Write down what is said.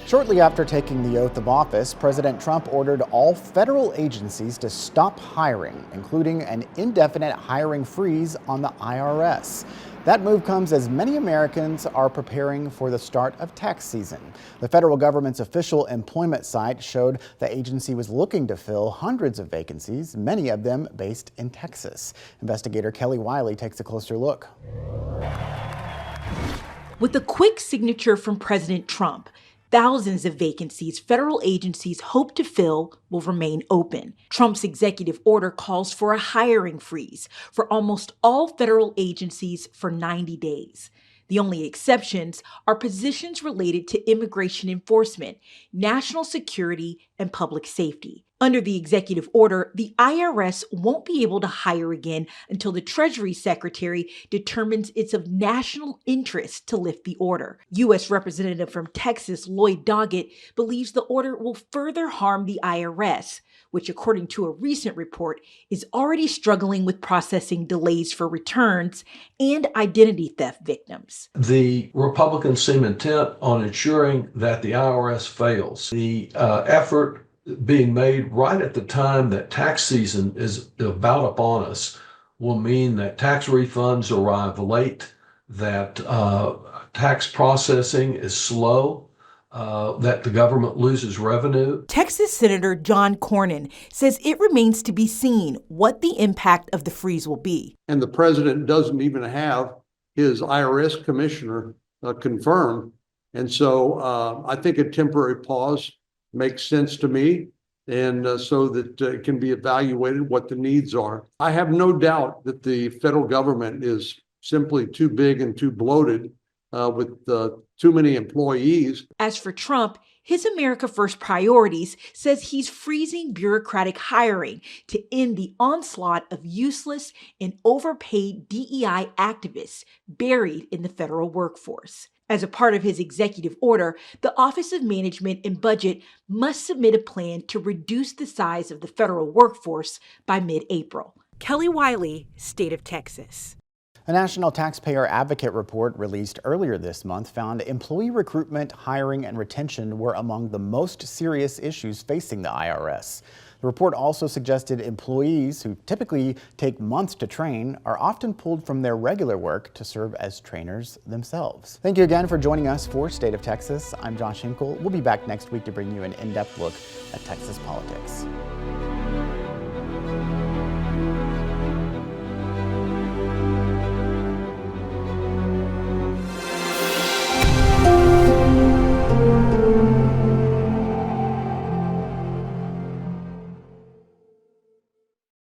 Shortly after taking the oath of office, President Trump ordered all federal agencies to stop hiring, including an indefinite hiring freeze on the IRS. That move comes as many Americans are preparing for the start of tax season. The federal government's official employment site showed the agency was looking to fill hundreds of vacancies, many of them based in Texas. Investigator Kelly Wiley takes a closer look. With a quick signature from President Trump, thousands of vacancies federal agencies hope to fill will remain open. Trump's executive order calls for a hiring freeze for almost all federal agencies for 90 days. The only exceptions are positions related to immigration enforcement, national security, and public safety. Under the executive order, the IRS won't be able to hire again until the Treasury Secretary determines it's of national interest to lift the order. U.S. Representative from Texas, Lloyd Doggett, believes the order will further harm the IRS, which, according to a recent report, is already struggling with processing delays for returns and identity theft victims. The Republicans seem intent on ensuring that the IRS fails. The effort being made right at the time that tax season is about upon us will mean that tax refunds arrive late, that tax processing is slow, that the government loses revenue. Texas Senator John Cornyn says it remains to be seen what the impact of the freeze will be. And the president doesn't even have his IRS commissioner confirmed. And so I think a temporary pause makes sense to me, and so that it can be evaluated what the needs are. I have no doubt that the federal government is simply too big and too bloated with too many employees. As for Trump, his America First priorities says he's freezing bureaucratic hiring to end the onslaught of useless and overpaid DEI activists buried in the federal workforce. As a part of his executive order, the Office of Management and Budget must submit a plan to reduce the size of the federal workforce by mid-April. Kelly Wiley, State of Texas. A National Taxpayer Advocate report released earlier this month found employee recruitment, hiring, and retention were among the most serious issues facing the IRS. The report also suggested employees who typically take months to train are often pulled from their regular work to serve as trainers themselves. Thank you again for joining us for State of Texas. I'm Josh Hinkle. We'll be back next week to bring you an in-depth look at Texas politics.